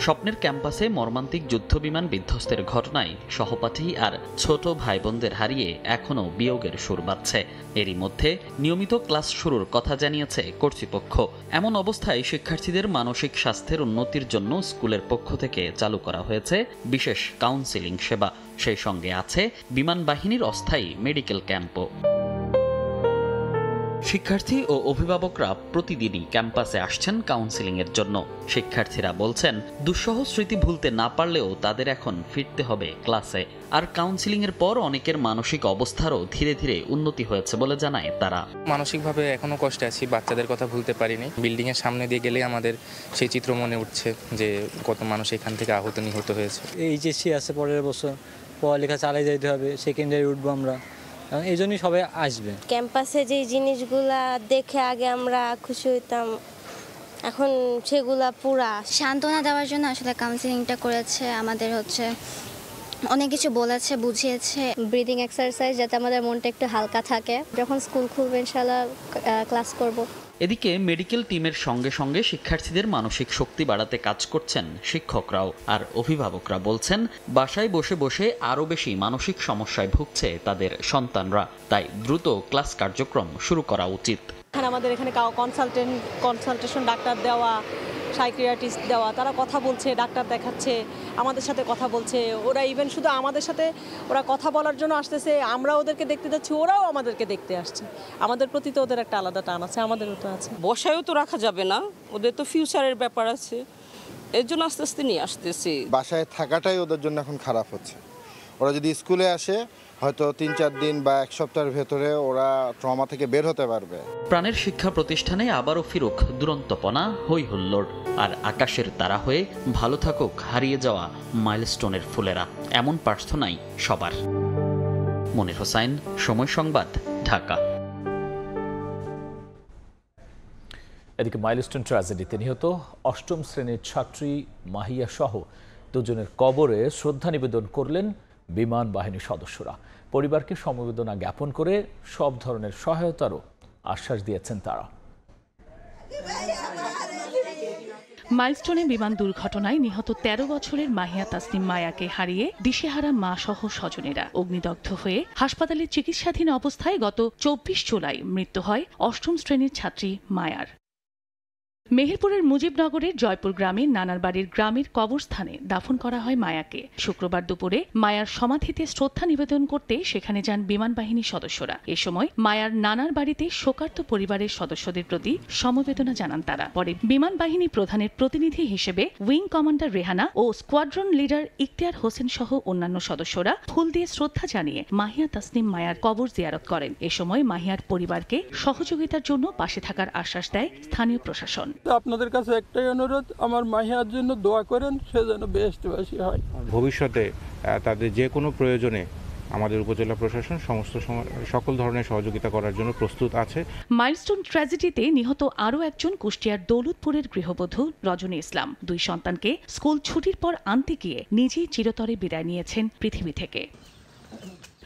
স্বপ্নের ক্যাম্পাসে মর্মান্তিক যুদ্ধবিমান বিধ্বস্তের ঘটনায় সহপাঠী আর ছোট ভাই বোনদের হারিয়ে এখনও বিয়োগের সুর বাজছে। এরই মধ্যে নিয়মিত ক্লাস শুরুর কথা জানিয়েছে কর্তৃপক্ষ। এমন অবস্থায় শিক্ষার্থীদের মানসিক স্বাস্থ্যের উন্নতির জন্য স্কুলের পক্ষ থেকে চালু করা হয়েছে বিশেষ কাউন্সেলিং সেবা। সেই সঙ্গে আছে বিমান বাহিনীর অস্থায়ী মেডিকেল ক্যাম্পও। শিক্ষার্থী ও অভিভাবকরা প্রতিদিনই ক্যাম্পাসে আসছেন কাউন্সেলিংয়ের জন্য। শিক্ষার্থীরা বলছেন, দুঃসহ স্মৃতি ভুলতে না পারলেও তাদের এখন ফিরতে হবে ক্লাসে। আর কাউন্সেলিংয়ের পর অনেকের মানসিক অবস্থারও ধীরে ধীরে উন্নতি হয়েছে বলে জানায় তারা। মানসিকভাবে এখনো কষ্টে আছি, বাচ্চাদের কথা ভুলতে পারিনি। বিল্ডিংয়ের সামনে দিয়ে গেলে আমাদের সেই চিত্র মনে উঠছে যে কত মানুষ এখান থেকে আহত নিহত হয়েছে। এইচএসসি আছে পরের বছর, পড়ালেখা চালিয়ে যেতে হবে, সেকেন্ডারি উঠবো আমরা, এই জন্যই সবাই আসবে। ক্যাম্পাসে যে জিনিসগুলা দেখে আগে আমরা খুশি হইতাম, এখন সেগুলা পুরা। সান্ত্বনা দেওয়ার জন্য আসলে কাউন্সেলিংটা করেছে। আমাদের অনেক কিছু বলেছে, বুঝিয়েছে। ব্রিদিং এক্সারসাইজ, যাতে আমাদের মনটা একটু হালকা থাকে। যখন স্কুল খুলবে ইনশাআল্লাহ ক্লাস করব। এদিকে মেডিকেল টিমের সঙ্গে সঙ্গে শিক্ষার্থীদের মানসিক শক্তি বাড়াতে কাজ করছেন শিক্ষকরাও। আর অভিভাবকরা বলছেন, বাসায় বসে বসে আরও বেশি মানসিক সমস্যায় ভুগছে তাদের সন্তানরা। তাই দ্রুত ক্লাস কার্যক্রম শুরু করা উচিত। আমাদের এখানে কনসালটেশন ডাক্তার দেওয়া, সাইকিয়াট্রিস্ট দেওয়া, তারা কথা বলছে, ডাক্তার দেখাচ্ছে, আমাদের সাথে কথা বলছে। ওরা ইভেন শুধু আমাদের সাথে ওরা কথা বলার জন্য আসতেছে, আমরা ওদেরকে দেখতে যাচ্ছি, ওরাও আমাদেরকে দেখতে আসছে। আমাদের প্রতি তো ওদের একটা আলাদা টান আছে, আমাদেরও তো আছে। বসায়ও তো রাখা যাবে না, ওদের তো ফিউচারের ব্যাপার আছে, এর জন্য আস্তে আস্তে নিয়ে আসতেছি। বাসায় থাকাটাই ওদের জন্য এখন খারাপ হচ্ছে। ওরা যদি স্কুলে আসে, হয়তো 3-4 দিন বা এক সপ্তাহের ভেতরে ওরা ট্রমা থেকে বের হতে পারবে। প্রাণের শিক্ষা প্রতিষ্ঠানে আবারও ফিরুক দুরন্তপনা, হই হুল্লোড়, আর আকাশের তারা হয়ে ভালো থাকুক হারিয়ে যাওয়া মাইলস্টোনের ফুলেরা, এমন প্রার্থনাই সবার। মনির হোসাইন, সময় সংবাদ, ঢাকা। এদিকে মাইলস্টোন ট্র্যাজেডিতে নিহত 8ম শ্রেণীর ছাত্রী মাহিয়া সহ 2 জনের কবরে শ্রদ্ধা নিবেদন করলেন বিমান বাহিনীর সদস্যরা। পরিবারকে সমবেদনা জ্ঞাপন করে সব ধরনের সহায়তারও আশ্বাস দিয়েছেন তারা। মাইলস্টোনে বিমান দুর্ঘটনায় নিহত 13 বছরের মাহিয়া তাসনিম মায়াকে হারিয়ে দিশেহারা মা সহ স্বজনেরা অগ্নিদগ্ধ হয়ে হাসপাতালে চিকিৎসাধীন অবস্থায় গত 24 জুলাই মৃত্যু হয় 8ম শ্রেণীর ছাত্রী মায়ার। মেহেরপুরের মুজিবনগরের জয়পুর গ্রামের নানার বাড়ির গ্রামের কবরস্থানে দাফন করা হয় মায়াকে। শুক্রবার দুপুরে মায়ার সমাধিতে শ্রদ্ধা নিবেদন করতে সেখানে যান বিমান বাহিনীর সদস্যরা। এ সময় মায়ার নানার বাড়িতে শোকার্ত পরিবারের সদস্যদের প্রতি সমবেদনা জানান তারা। পরে বিমান বাহিনী প্রধানের প্রতিনিধি হিসেবে উইং কমান্ডার রেহানা ও স্কোয়াড্রন লিডার ইখতিয়ার হোসেন সহ অন্যান্য সদস্যরা ফুল দিয়ে শ্রদ্ধা জানিয়ে মাহিয়া তাসনিম মায়ার কবর জিয়ারত করেন। এ সময় মাহিয়ার পরিবারকে সহযোগিতার জন্য পাশে থাকার আশ্বাস দেয় স্থানীয় প্রশাসন। আপনাদের কাছে একটাই অনুরোধ, আমার মাহিয়ার জন্য দোয়া করেন, সে যেন বেহেশতবাসী হয়। ভবিষ্যতে তাদের যে কোনো প্রয়োজনে আমাদের উপজেলা প্রশাসন সকল ধরনের সহযোগিতা করার জন্য প্রস্তুত আছে। মাইলস্টোন ট্র্যাজেডিতে নিহত আরও একজন কুষ্টিয়ার দৌলতপুরের গৃহবধূ রজনী ইসলাম। 2 সন্তানকে স্কুল ছুটির পর আনতে গিয়ে নিজেই চিরতরে বিদায় নিয়েছেন পৃথিবী থেকে।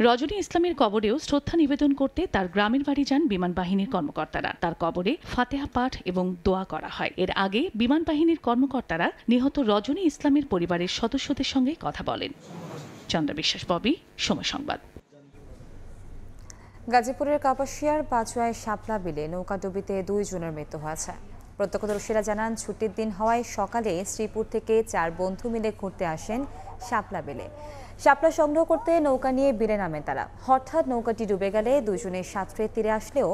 রজনী ইসলামের কবরেও শ্রদ্ধা নিবেদন করতে তার গ্রামের বাড়ি যান বিমান বাহিনীর কর্মকর্তারা। তার কবরে ফাতেহা পাঠ এবং দোয়া করা হয়। এর আগে বিমান বাহিনীর কর্মকর্তারা নিহত রজনী ইসলামের পরিবারের সদস্যদের সঙ্গে কথা বলেন। চন্দ্র বিশ্বাস, ববি, সময় সংবাদ। গাজীপুরের কাপাসিয়ার পাঁচুয়ায় শাপলা বিলে নৌকাডুবিতে 2 জনের মৃত্যু হয়েছে। প্রত্যক্ষদর্শীরা জানান, ছুটির দিন হওয়ায় সকালে শ্রীপুর থেকে 4 বন্ধু মিলে ঘুরতে আসেন শাপলা বিলে। শাপলা সংগ্রহ করতে নৌকা নিয়ে বিলে নামেন তারা। হঠাৎ নৌকাটি ডুবে গেলে 2 জনের সাঁতরে তীরে আসলেও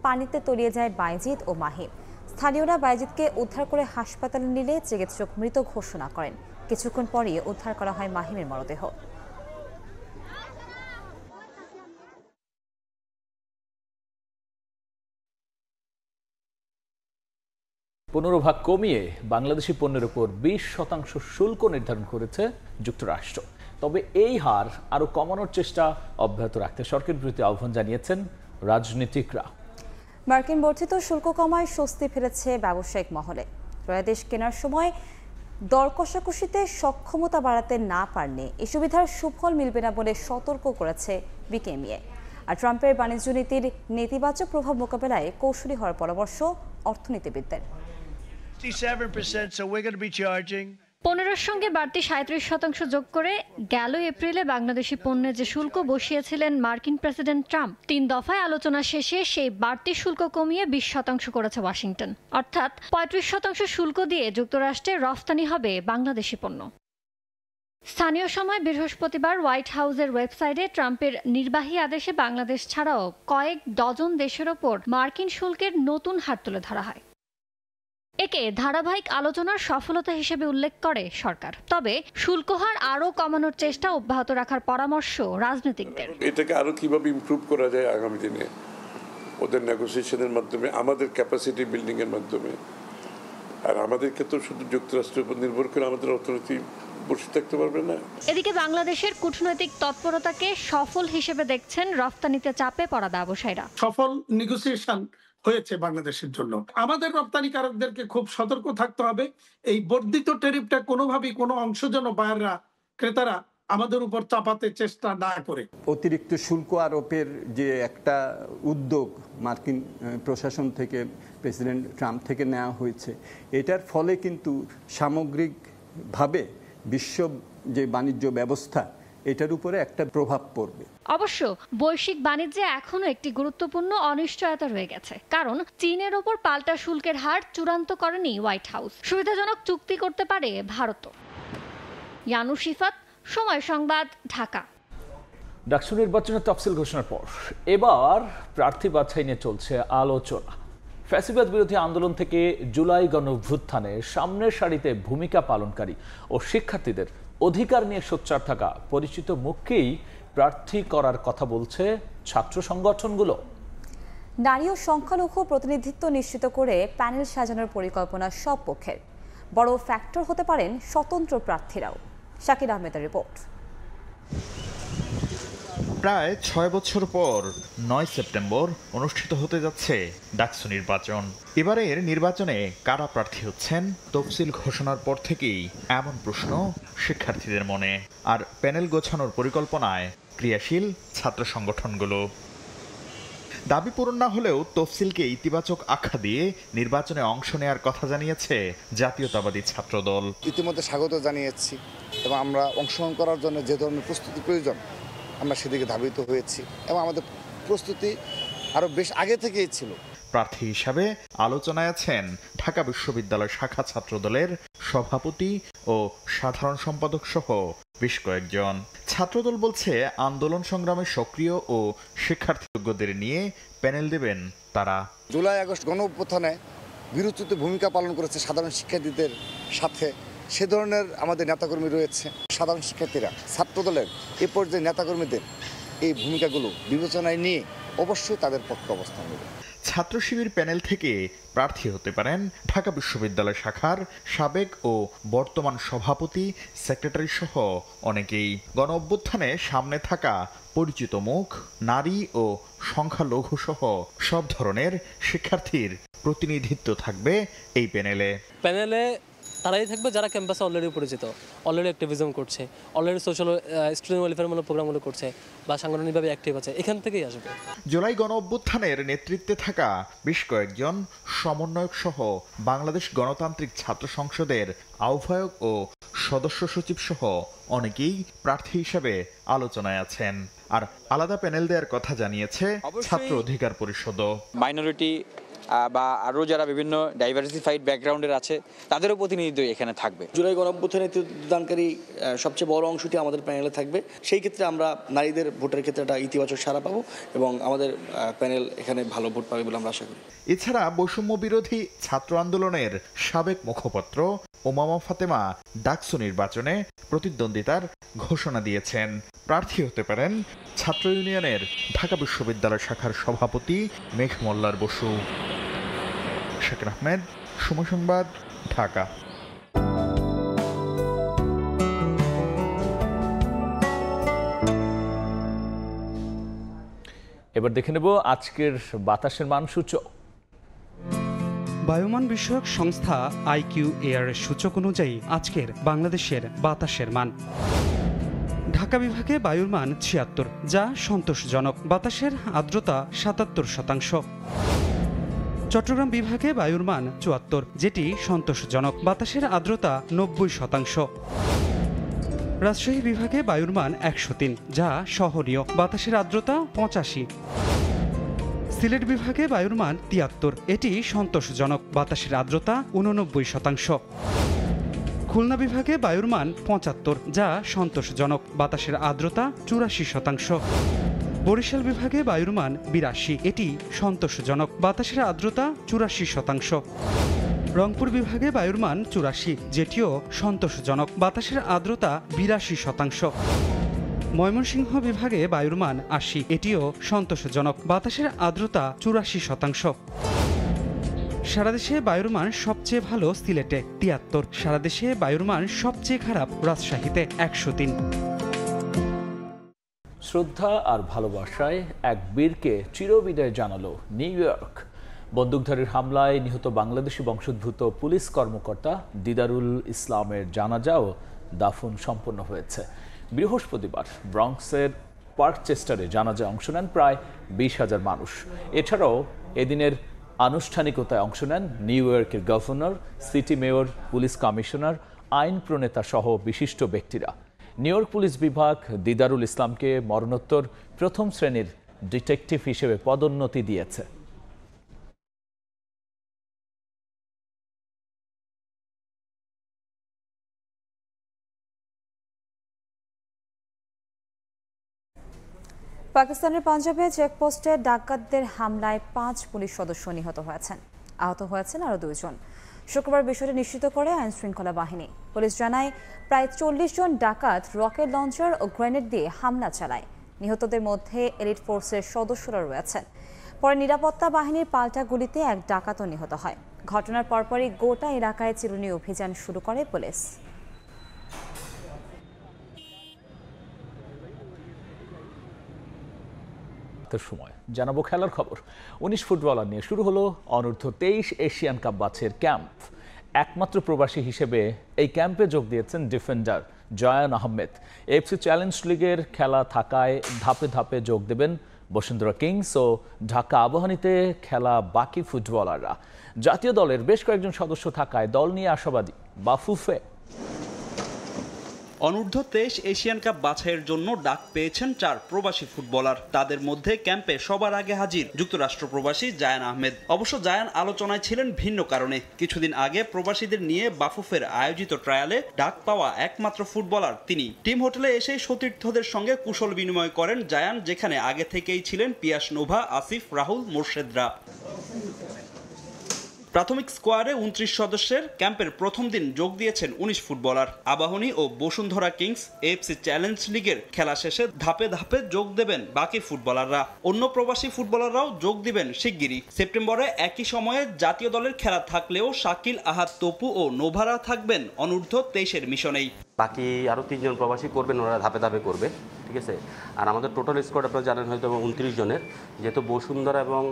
পানিতে তলিয়ে যায় বাইজিৎ ও মাহি। স্থানীয়রা বাইজিৎকে উদ্ধার করে হাসপাতালে নিলে চিকিৎসক মৃত ঘোষণা করেন। কিছুক্ষণ পরই উদ্ধার করা হয় মাহিমের মরদেহ। ভাগ কমিয়ে বাংলাদেশি পণ্যের উপর 20% শুল্ক নির্ধারণ করেছে যুক্তরাষ্ট্র। তবে এই হার আরো কমানোর চেষ্টা অব্যাহত রাখতে সরকারের প্রতি আহ্বান জানিয়েছেন রাজনীতিকরা। মার্কিন বর্ধিত শুল্ক কমায় স্বস্তি ফিরেছে ব্যবসায়িক মহলে। ক্রয়াদেশ কেনার সময় দর কষাকষিতে সক্ষমতা বাড়াতে না পারলে এই সুবিধার সুফল মিলবে না বলে সতর্ক করেছে বিকেএমইএ। আর ট্রাম্পের বাণিজ্য নীতির নেতিবাচক প্রভাব মোকাবেলায় কৌশলী হওয়ার পরামর্শ অর্থনীতিবিদদের। 15-র সঙ্গে বাড়তি 37% যোগ করে গেল এপ্রিলে বাংলাদেশি পণ্যে যে শুল্ক বসিয়েছিলেন মার্কিন প্রেসিডেন্ট ট্রাম্প, 3 দফায় আলোচনা শেষে সেই বাড়তি শুল্ক কমিয়ে 20% করেছে ওয়াশিংটন। অর্থাৎ 35% শুল্ক দিয়ে যুক্তরাষ্ট্রে রফতানি হবে বাংলাদেশি পণ্য। স্থানীয় সময় বৃহস্পতিবার হোয়াইট হাউসের ওয়েবসাইটে ট্রাম্পের নির্বাহী আদেশে বাংলাদেশ ছাড়াও কয়েক ডজন দেশের ওপর মার্কিন শুল্কের নতুন হার তুলে ধরা হয়। একে ধারাবাহিক আলোচনার সফলতা হিসেবে উল্লেখ করে সরকার। তবে শুল্ক হার আরও কমানোর চেষ্টা অব্যাহত রাখার পরামর্শ রাজনীতিকদের। এটাকে আরো কিভাবে ইমপ্রুভ করা যায় আগামী দিনে, ওদের নেগোসিয়েশনের মাধ্যমে, আমাদের ক্যাপাসিটি বিল্ডিং এর মাধ্যমে। আর আমাদেরকে তো শুধু যুক্তরাষ্ট্রের উপর নির্ভর করে আমাদের অর্থনীতি বসে থাকতে পারবে না। এদিকে বাংলাদেশের কূটনৈতিক তৎপরতাকে সফল হিসেবে দেখছেন রফতানিতে চাপে পড়া ব্যবসায়ীরা। সফল নেগোসিয়েশন হয়েছে বাংলাদেশের জন্য। আমাদের রপ্তানিকারকদেরকে খুব সতর্ক থাকতে হবে, এই বর্ধিত ট্যারিফটা কোনোভাবেই কোনো অংশ যেন বায়াররা, ক্রেতারা আমাদের উপর চাপাতে চেষ্টা না করে। অতিরিক্ত শুল্ক আরোপের যে একটা উদ্যোগ মার্কিন প্রশাসন থেকে, প্রেসিডেন্ট ট্রাম্প থেকে নেওয়া হয়েছে, এটার ফলে কিন্তু সামগ্রিকভাবে বিশ্ব যে বাণিজ্য ব্যবস্থা, এটার উপরে একটা প্রভাব পড়বে। অবশ্য বৈশ্বিক বাণিজ্যে এখনো একটি গুরুত্বপূর্ণ অনিশ্চয়তা রয়ে গেছে, কারণ চীনের ওপর পাল্টা শুল্কের হার চূড়ান্ত করেনি হোয়াইট হাউস। সুবিধাজনক চুক্তি করতে পারে ভারতও। ইয়ানুস শিফাত, সময় সংবাদ, ঢাকা। ডাকসু নির্বাচনের তফসিল ঘোষণার পর এবার প্রার্থী বাছাই নিয়ে চলছে আলোচনা। ফ্যাসিবাদ বিরোধী আন্দোলন থেকে জুলাই গণঅভ্যুত্থানে সামনের সারিতে ভূমিকা পালনকারী ও শিক্ষার্থীদের অধিকার নিয়ে সোচ্চার থাকা পরিচিত মুখকেই প্রার্থী করার কথা বলছে ছাত্র সংগঠনগুলো। নারী ও সংখ্যালঘু প্রতিনিধিত্ব নিশ্চিত করে প্যানেল সাজানোর পরিকল্পনা সব পক্ষের। বড় ফ্যাক্টর হতে পারেন স্বতন্ত্র প্রার্থীরাও। শাকির আহমেদের রিপোর্ট। প্রায় 6 বছর পর 9 সেপ্টেম্বর অনুষ্ঠিত হতে যাচ্ছে ডাকসু নির্বাচন। এবারের নির্বাচনে কারা প্রার্থী হচ্ছেন, তফসিল ঘোষণার পর থেকেই এমন প্রশ্ন শিক্ষার্থীদের মনে। আর প্যানেল গোছানোর পরিকল্পনায় ক্রিয়াশীল ছাত্র সংগঠনগুলো। দাবি পূরণ না হলেও তফসিলকে ইতিবাচক আখ্যা দিয়ে নির্বাচনে অংশ নেওয়ার কথা জানিয়েছে জাতীয়তাবাদী ছাত্রদল। ইতিমধ্যে স্বাগত জানিয়েছি এবং আমরা অংশগ্রহণ করার জন্য যে ধরনের প্রস্তুতি প্রয়োজন আমরা সেদিকে ধাবিত হয়েছি এবং আমাদের প্রস্তুতি আরও বেশ আগে থেকেই ছিল। প্রার্থী হিসাবে আলোচনায় আছেন ঢাকা বিশ্ববিদ্যালয় শাখা ছাত্রদলের সভাপতি ও সাধারণ সম্পাদক সহ বেশ কয়েকজন। ছাত্রদল বলছে আন্দোলন সংগ্রামে সক্রিয় ও শিক্ষার্থীদের নিয়ে প্যানেল দেবেন তারা। জুলাই আগস্ট গণ অভ্যুত্থানে বিরোচিত ভূমিকা পালন করেছে সাধারণ শিক্ষার্থীদের সাথে, সে ধরনের আমাদের নেতাকর্মী রয়েছে। সাধারণ শিক্ষার্থীরা ছাত্রদলের এ পর্যায়ে নেতাকর্মীদের এই ভূমিকাগুলো বিবেচনায় নিয়ে অবশ্যই তাদের পক্ষে অবস্থান নেবে। ছাত্র শিবির প্যানেল থেকে প্রার্থী হতে পারেন ঢাকা বিশ্ববিদ্যালয় শাখার সাবেক ও বর্তমান সভাপতি, সেক্রেটারি সহ অনেকেই। গণ অভ্যুত্থানে সামনে থাকা পরিচিত মুখ, নারী ও সংখ্যালঘু সহ সব ধরনের শিক্ষার্থীর প্রতিনিধিত্ব থাকবে এই প্যানেলে। তারাই থাকবে যারা ক্যাম্পাসে অলরেডি পরিচিত, অলরেডি অ্যাক্টিভিজম করছে, অলরেডি সোশ্যাল স্টুডেন্ট ওয়েলফেয়ারমূলক প্রোগ্রামগুলো করছে বা সাংগঠনিকভাবে অ্যাক্টিভ আছে, এখান থেকেই আসবে। জুলাই গণ অভ্যুত্থানের নেতৃত্বে থাকা বেশ কয়েকজন সমন্বয়ক সহ বাংলাদেশ গণতান্ত্রিক ছাত্র সংসদের আহ্বায়ক ও সদস্য সচিব সহ অনেকেই প্রার্থী হিসেবে আলোচনায় আছেন। আর আলাদা প্যানেল দেওয়ার কথা জানিয়েছে ছাত্র অধিকার পরিষদও। মাইনরিটি বা আরও যারা বিভিন্ন ডাইভার্সিফাইড ব্যাকগ্রাউন্ডের আছে তাদেরও প্রতিনিধিত্ব এখানে থাকবে। জুলাই গণঅভ্যুত্থানে নেতৃত্বদানকারী সবচেয়ে বড় অংশটি আমাদের প্যানেলে থাকবে। সেই ক্ষেত্রে আমরা নারীদের ভোটের ক্ষেত্রে একটা ইতিবাচক সাড়া পাবো এবং আমাদের প্যানেল এখানে ভালো ভোট পাবে বলে আমরা আশা করি। এছাড়া বৈষম্য বিরোধী ছাত্র আন্দোলনের সাবেক মুখপাত্র ওমামা ফাতেমা ডাকসু নির্বাচনে প্রতিদ্বন্দ্বিতার ঘোষণা দিয়েছেন। প্রার্থী হতে পারেন ছাত্র ইউনিয়নের ঢাকা বিশ্ববিদ্যালয় শাখার সভাপতি মেঘ মোল্লার বসু। শাকির আহমেদ, সময় সংবাদ, ঢাকা। এবার দেখে নেব আজকের বাতাসের মান সূচক। বায়ুমান বিষয়ক সংস্থা আইকিউ এয়ার সূচক অনুযায়ী আজকের বাংলাদেশের বাতাসের মান: ঢাকা বিভাগে বায়ুর মান ৭৬, যা সন্তোষজনক, বাতাসের আর্দ্রতা ৭৭%। চট্টগ্রাম বিভাগে বায়ুর মান ৭৪, যেটি সন্তোষজনক, বাতাসের আর্দ্রতা ৯০%। রাজশাহী বিভাগে বায়ুর মান ১০৩, যা সহনীয়, বাতাসের আর্দ্রতা ৮৫। সিলেট বিভাগে বায়ুর মান ৭৩, এটি সন্তোষজনক, বাতাসের আর্দ্রতা ৮৯%। খুলনা বিভাগে বায়ুর মান ৭৫, যা সন্তোষজনক, বাতাসের আর্দ্রতা ৮৪%। বরিশাল বিভাগে বায়ুর মান ৮২, এটি সন্তোষজনক, বাতাসের আর্দ্রতা ৮৪%। রংপুর বিভাগে বায়ুর মান ৮৪, যেটিও সন্তোষজনক, বাতাসের আর্দ্রতা ৮২%। ময়মনসিংহ বিভাগে বায়ুর মান ৮০, এটিও সন্তোষজনক, বাতাসের আর্দ্রতা ৮৪%। সারা দেশে বায়ুর মান সবচেয়ে ভালো সিলেটে ৭৩, সারা দেশে বায়ুর মান সবচেয়ে খারাপ রাজশাহীতে ১০৩। শ্রদ্ধা আর ভালোবাসায় এক বীরকে চিরবিদায় জানালো নিউ ইয়র্ক। বন্দুকধারীর হামলায় নিহত বাংলাদেশি বংশোদ্ভূত পুলিশ কর্মকর্তা দিদারুল ইসলামের জানাজা ও দাফন সম্পন্ন হয়েছে। বৃহস্পতিবার ব্রঙ্কসের পার্কচেস্টারে জানাজায় অংশ নেন প্রায় ২০,০০০ মানুষ। এছাড়াও এদিনের আনুষ্ঠানিকতায় অংশ নেন নিউ ইয়র্কের governor, city mayor, police commissioner, আইন প্রণেতা সহ বিশিষ্ট ব্যক্তিরা। নিউ ইয়র্ক পুলিশ বিভাগ দিদারুল ইসলামকে মরণোত্তর প্রথম শ্রেণীর ডিটেকটিভ হিসেবে পদোন্নতি দিয়েছে। পাকিস্তানের পাঞ্জাবে চেকপোস্টে ডাকাতদের হামলায় ৫ পুলিশ সদস্য নিহত হয়েছেন, আহত হয়েছেন আরও ২ জন। শুক্রবার বিষয়টি নিশ্চিত করে আইন শৃঙ্খলা বাহিনী। পুলিশ জানায় প্রায় ৪০ জন ডাকাত রকেট লঞ্চার ও গ্রেনেড দিয়ে হামলা চালায়। নিহতদের মধ্যে এলিট ফোর্সের সদস্যরা রয়েছেন। পরে নিরাপত্তা বাহিনীর পাল্টা গুলিতে এক ডাকাতও নিহত হয়। ঘটনার পরপরই গোটা এলাকায় চিরুনি অভিযান শুরু করে পুলিশ। সময় জানাবো খেলার খবর। ১৯ ফুটবলার নিয়ে শুরু হলো অনূর্ধ্ব ২৩ এশিয়ান কাপ বাছাইয়ের ক্যাম্প। একমাত্র প্রবাসী হিসেবে এই ক্যাম্পে যোগ দিয়েছেন ডিফেন্ডার জয়ান আহমেদ। এফসি চ্যালেঞ্জ লিগের খেলা থাকায় ধাপে ধাপে যোগ দেবেন বসুন্ধরা কিংস ও ঢাকা আবাহনীতে খেলা বাকি ফুটবলাররা। জাতীয় দলের বেশ কয়েকজন সদস্য থাকায় দল নিয়ে আশাবাদী বাফুফে। অনূর্ধ্ব-23 এশিয়ান কাপ বাছাইয়ের জন্য ডাক পেয়েছেন 4 প্রবাসী ফুটবলার। তাদের মধ্যে ক্যাম্পে সবার আগে হাজির যুক্তরাষ্ট্র প্রবাসী জায়ান আহমেদ। অবশ্য জায়ান আলোচনায় ছিলেন ভিন্ন কারণে। কিছুদিন আগে প্রবাসীদের নিয়ে বাফুফের আয়োজিত ট্রায়ালে ডাক পাওয়া একমাত্র ফুটবলার তিনি। টিম হোটেলে এসে সতীর্থদের সঙ্গে কুশল বিনিময় করেন জায়ান, যেখানে আগে থেকেই ছিলেন পিয়াস নোভা, আসিফ, রাহুল, মোর্শেদরা। প্রাথমিক স্কোয়াডে 29 সদস্যের ক্যাম্পের প্রথম দিন যোগ দিয়েছেন 19 ফুটবলার। আবাহনী ও বসুন্ধরা কিংস এএফসি চ্যালেঞ্জ লিগের খেলা শেষে ধাপে ধাপে যোগ দেবেন বাকি ফুটবলাররা। অন্য প্রবাসী ফুটবলাররাও যোগ দিবেন শিগগিরই। সেপ্টেম্বরে একই সময়ে জাতীয় দলের খেলা থাকলেও শাকিল, আহাদ, তপু ও নোভারা থাকবেন অনূর্ধ্ব-23 মিশনেই। বাকি আরও 3 জন প্রবাসী করবেন, ওরা ধাপে ধাপে করবে, ঠিক আছে। আর আমাদের টোটাল স্কোয়াড আপনারা জানেন হয়তো 29 জনের, যেহেতু বসুন্ধরা এবং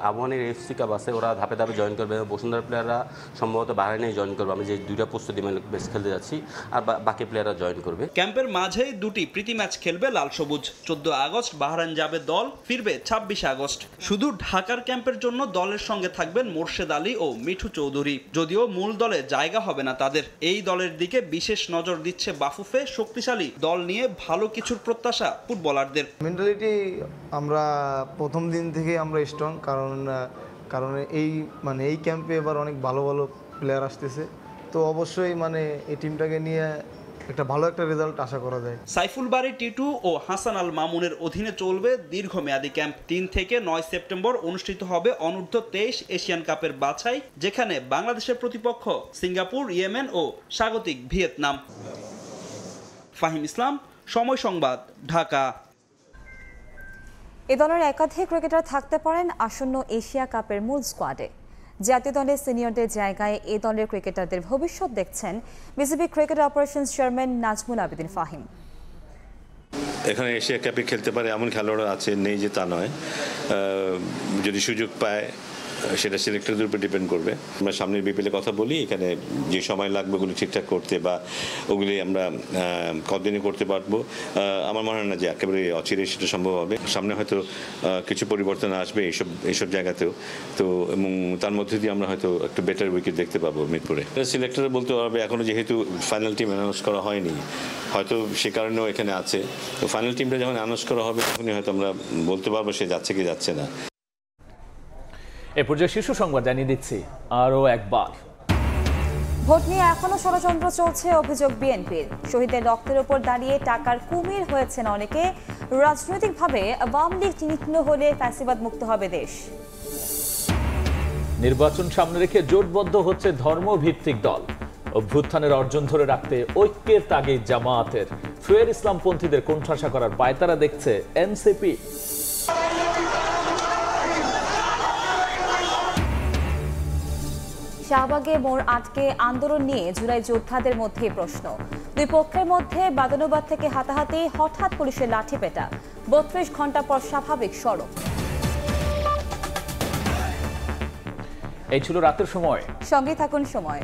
আবাহনীর এফসি কাপ আছে, ওরা ধাপে ধাপে জয়েন করবে। বসুন্ধরা প্লেয়াররা সম্ভবত বাহরাইনেই জয়েন করবে, আমি যে 2টা প্রস্তুতি বেশ খেলতে যাচ্ছি, আর বাকি প্লেয়াররা জয়েন করবে। ক্যাম্পের মাঝেই 2টি প্রীতি ম্যাচ খেলবে লাল সবুজ। 14 আগস্ট বাহরাইন যাবে দল, ফিরবে 26 আগস্ট। শুধু ঢাকার ক্যাম্পের জন্য দলের সঙ্গে থাকবেন মোর্শেদ আলী ও মিঠু চৌধুরী, যদিও মূল দলে জায়গা হবে না তাদের। এই দলের দিকে বিশেষ নজর দিচ্ছে বাফুফে। শক্তিশালী দল নিয়ে ভালো কিছুর প্রত্যাশা ফুটবলারদের। মেন্টালিটি আমরা প্রথম দিন থেকে আমরা স্ট্রং, কারণ এই ক্যাম্পে এবার অনেক ভালো ভালো প্লেয়ার আসতেছে, তো অবশ্যই এই টিমটাকে নিয়ে একটা ভালো একটা রেজাল্ট আশা করা যায়। সাইফুল বারী টিটু ও হাসান আল মামুনের অধীনে চলবে দীর্ঘমেয়াদী ক্যাম্প। 3 থেকে 9 সেপ্টেম্বর অনুষ্ঠিত হবে অনূর্ধ্ব-23 এশিয়ান কাপের বাছাই, যেখানে বাংলাদেশের প্রতিপক্ষ সিঙ্গাপুর, ইয়েমেন ও স্বাগতিক ভিয়েতনাম। ফাহিম ইসলাম, সময় সংবাদ, ঢাকা। এ দলের একাধিক ক্রিকেটার থাকতে পারেন আসন্ন এশিয়া কাপের মূল স্কোয়াডে। জাতীয় দলের সিনিয়রদের জায়গায় এ দলের ক্রিকেটারদের ভবিষ্যৎ দেখছেন BCB cricket operations chairman Nazmul Abedin Fahim. এখানে এশিয়া কাপে খেলতে পারে এমন খেলোয়াড় আছে, নেই যে তা নয়। যদি সুযোগ পায় সেটা সিলেক্টরদের উপর ডিপেন্ড করবে। আমরা সামনের বিপিএলে কথা বলি, এখানে যে সময় লাগবে ওগুলি ঠিকঠাক করতে বা ওগুলি আমরা কতদিনে করতে পারবো, আমার মনে হয় না যে একেবারে অচিরে সেটা সম্ভব হবে। সামনে হয়তো কিছু পরিবর্তন আসবে এইসব জায়গাতেও, তো এবং তার মধ্যে দিয়ে আমরা হয়তো একটু বেটার উইকেট দেখতে পাবো মিরপুরে। সিলেক্টর বলতে পারবে, এখনও যেহেতু ফাইনাল টিম অ্যানাউন্স করা হয়নি, হয়তো সে কারণেও এখানে আছে। তো ফাইনাল টিমটা যখন অ্যানাউন্স করা হবে তখনই হয়তো আমরা বলতে পারবো সে যাচ্ছে কি যাচ্ছে না। এ পর্যায়ে শীর্ষ সংবাদ জানিয়ে দিচ্ছি আরও একবার। ভোট নিয়ে এখনো ষড়যন্ত্র চলছে, অভিযোগ বিএনপির। শহীদের রক্তের উপর দাঁড়িয়ে টাকার কুমির হয়েছেন অনেকে। রাজনৈতিকভাবে আওয়ামী লীগ চিহ্নিত হলে ফ্যাসিবাদ মুক্ত হবে দেশ। নির্বাচন সামনে রেখে জোটবদ্ধ হচ্ছে ধর্মভিত্তিক দল। অভ্যুত্থানের অর্জন ধরে রাখতে ঐক্যের তাগিদ জামায়াতের। ফের ইসলামপন্থীদের কোণঠাসা করার পায়তারা দেখছে এনসিপি। শাহবাগে মোড় আটকে আন্দোলন নিয়ে জুলাই যোদ্ধাদের মধ্যে প্রশ্ন। দুই পক্ষের মধ্যে বাদানুবাদ থেকে হাতাহাতি, হঠাৎ পুলিশের লাঠিপেটা। 32 ঘন্টা পর স্বাভাবিক সড়ক। এই ছিল রাতের সময়। সঙ্গে থাকুন সময়।